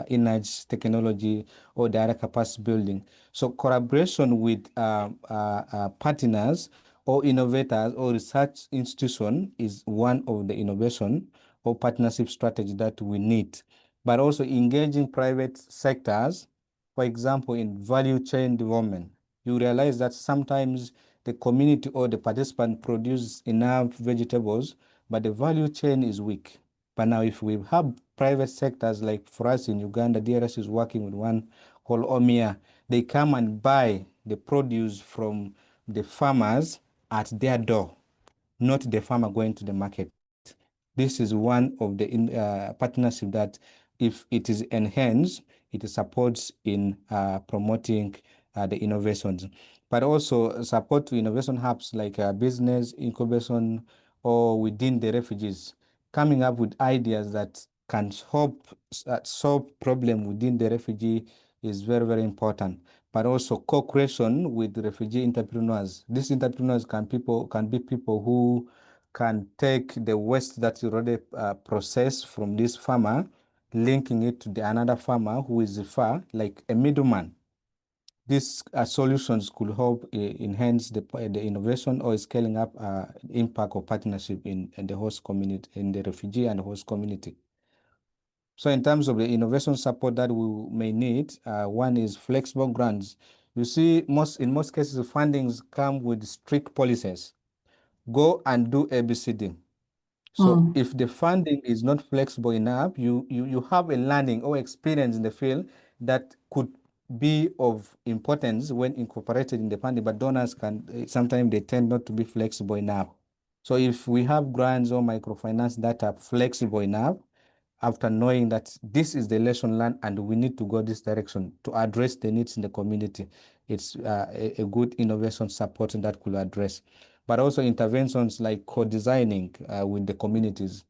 energy technology or data capacity building. So collaboration with partners or innovators or research institution is one of the innovation or partnership strategy that we need, but also engaging private sectors, for example, in value chain development. You realize that sometimes the community or the participant produce enough vegetables, but the value chain is weak. But now if we have private sectors, like for us in Uganda, DRS is working with one called OMIA, they come and buy the produce from the farmers at their door, not the farmer going to the market. This is one of the partnership that, if it is enhanced, it supports in promoting the innovations, but also support to innovation hubs like business incubation or within the refugees, coming up with ideas that can help solve problem within the refugee is very, very important. But also co-creation with refugee entrepreneurs. These entrepreneurs can be people who can take the waste that you already processed from this farmer, linking it to another farmer who is far, like a middleman. These solutions could help enhance the innovation or scaling up impact of partnership in the host community, in the refugee and host community. So in terms of the innovation support that we may need, one is flexible grants. You see, in most cases, the fundings come with strict policies. Go and do ABCD. So if the funding is not flexible enough, you have a learning or experience in the field that could be of importance when incorporated in the funding, but donors sometimes they tend not to be flexible enough. So if we have grants or microfinance that are flexible enough, after knowing that this is the lesson learned and we need to go this direction to address the needs in the community, it's a good innovation support that could address. But also interventions like co-designing with the communities,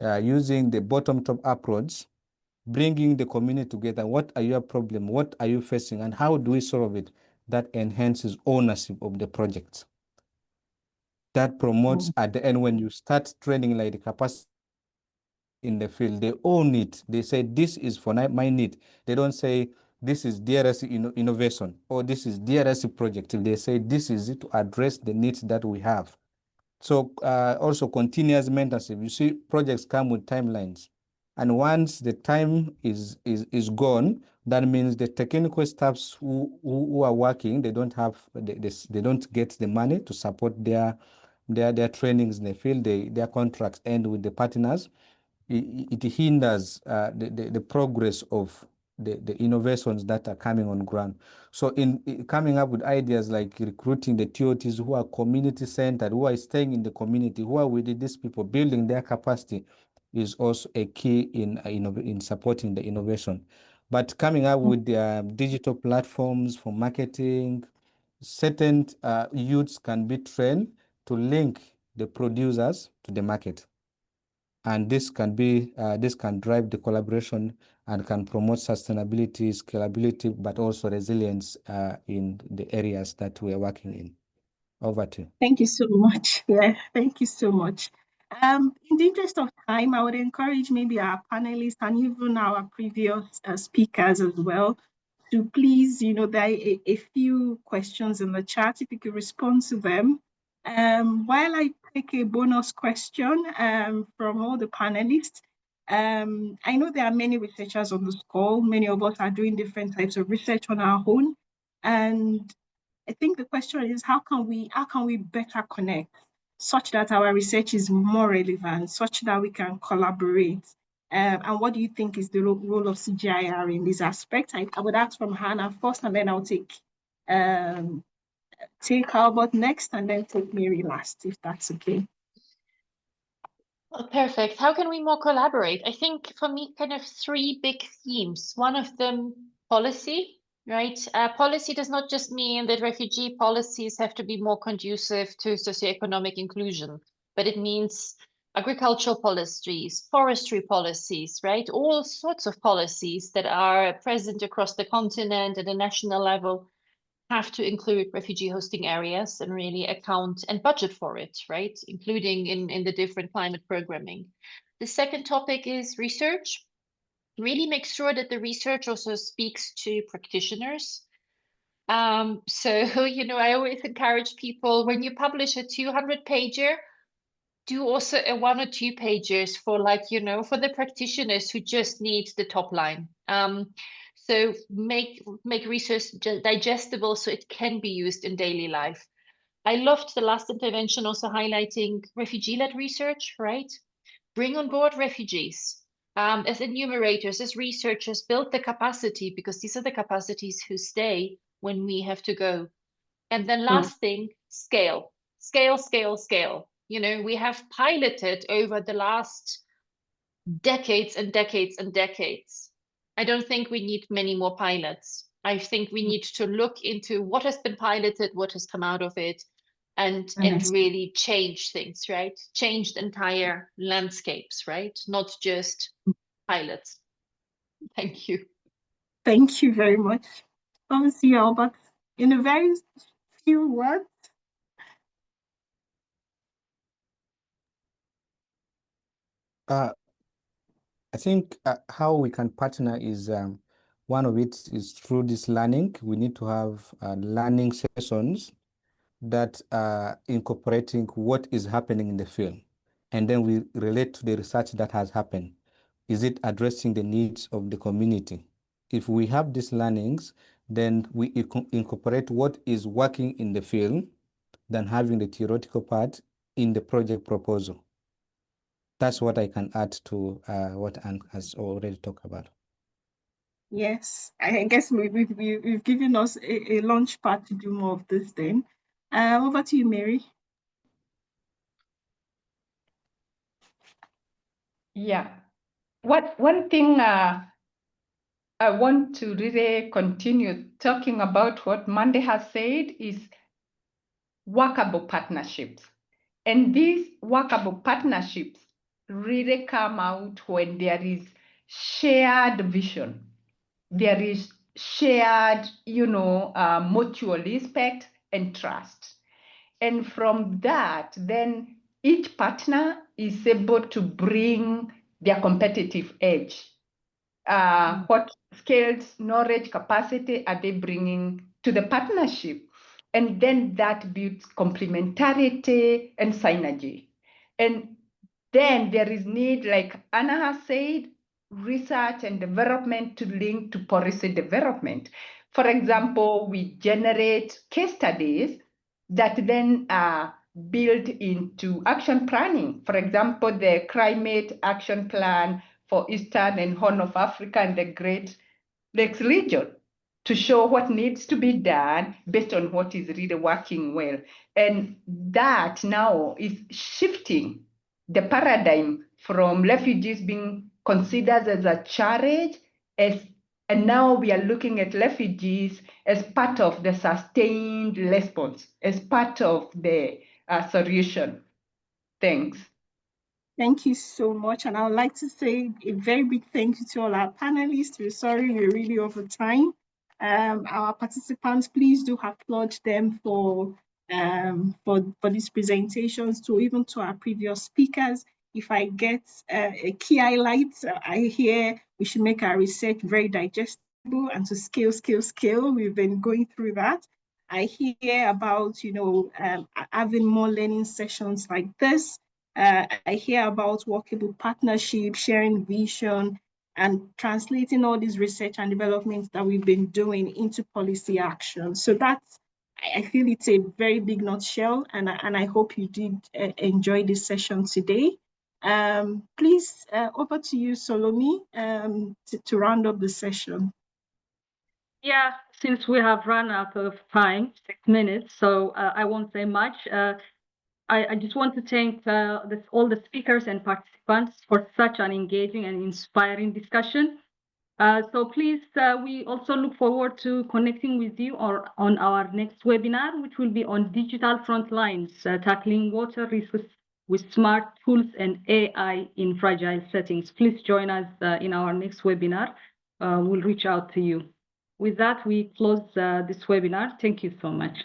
using the bottom-top approach, bringing the community together. What are your problems? What are you facing? And how do we solve it? That enhances ownership of the project. That promotes at the end, when you start training like the capacity in the field, they own it. They say, this is for my need. They don't say, this is DRS innovation or this is DRS project. They say, this is it to address the needs that we have. So also continuous mentorship. You see, projects come with timelines. And once the time is gone, that means the technical staffs who are working, they don't get the money to support their trainings in the field. Their contracts end with the partners. It hinders the progress of the innovations that are coming on ground. So in coming up with ideas like recruiting the TOTs who are community-centered, who are staying in the community, who are with these people, building their capacity, is also a key in supporting the innovation. But coming up with digital platforms for marketing, certain youths can be trained to link the producers to the market. And this can drive the collaboration and can promote sustainability, scalability, but also resilience in the areas that we are working in. Over to you. Thank you so much. Yeah, thank you so much. In the interest of time, I would encourage maybe our panelists and even our previous speakers as well to please, there are a few questions in the chat, if you could respond to them. While I take a bonus question from all the panelists, I know there are many researchers on this call. Many of us are doing different types of research on our own. And I think the question is, how can we better connect such that our research is more relevant, such that we can collaborate? And what do you think is the role of CGIAR in this aspect? I would ask from Hannah first, and then I'll take take Albert next and then take Mary last, if that's okay. Oh, perfect. How can we more collaborate? I think for me, kind of three big themes. One of them, policy, right? Policy does not just mean that refugee policies have to be more conducive to socioeconomic inclusion, but it means agricultural policies, forestry policies, right? All sorts of policies that are present across the continent at a national level have to include refugee hosting areas and really account and budget for it, right? Including in the different climate programming. The second topic is research. Really make sure that the research also speaks to practitioners. So, you know, I always encourage people, when you publish a 200-pager, do also a 1 or 2 pages for, like, you know, for the practitioners who just need the top line. So make research digestible so it can be used in daily life. I loved the last intervention also highlighting refugee-led research, right? Bring on board refugees as enumerators, as researchers, build the capacity, because these are the capacities who stay when we have to go. And then last thing, scale. Scale, scale, scale. You know, we have piloted over the last decades and decades and decades. I don't think we need many more pilots. I think we need to look into what has been piloted, what has come out of it, and really change things, right? Change the entire landscapes, right? Not just pilots. Thank you. Thank you very much. Obviously, Albert, in a very few words. I think how we can partner is one of it is through this learning. We need to have learning sessions that are incorporating what is happening in the field. And then we relate to the research that has happened. Is it addressing the needs of the community? If we have these learnings, then we incorporate what is working in the field than having the theoretical part in the project proposal. That's what I can add to what Anne has already talked about. Yes, I guess we've given us a launch pad to do more of this then. Over to you, Mary. Yeah. One thing I want to really continue talking about what Mandy has said is workable partnerships. And these workable partnerships really come out when there is shared vision. There is shared, mutual respect and trust. And from that, then each partner is able to bring their competitive edge. What skills, knowledge, capacity are they bringing to the partnership? And then that builds complementarity and synergy. And then there is need, like Anna has said, research and development to link to policy development. For example, we generate case studies that then are built into action planning. For example, the Climate Action Plan for Eastern and Horn of Africa and the Great Lakes region, to show what needs to be done based on what is really working well. And that now is shifting the paradigm from refugees being considered as a challenge, and now we are looking at refugees as part of the sustained response, as part of the solution. Thanks. Thank you so much. And I would like to say a very big thank you to all our panelists. We're sorry we're really over time. Our participants, please do applaud them for these presentations, to even to our previous speakers. If I get a key highlight, I hear we should make our research very digestible and to scale. We've been going through that. I hear about, having more learning sessions like this. I hear about workable partnership, sharing vision, and translating all these research and developments that we've been doing into policy action. So that's, I feel it's a very big nutshell, and I hope you did enjoy this session today. Please, over to you, Salome, to round up the session. Yeah, since we have run out of time, 6 minutes, so I won't say much. I just want to thank all the speakers and participants for such an engaging and inspiring discussion. So please, we also look forward to connecting with you on our next webinar, which will be on digital front lines, tackling water risks with smart tools and AI in fragile settings. Please join us in our next webinar. We'll reach out to you. With that, we close this webinar. Thank you so much.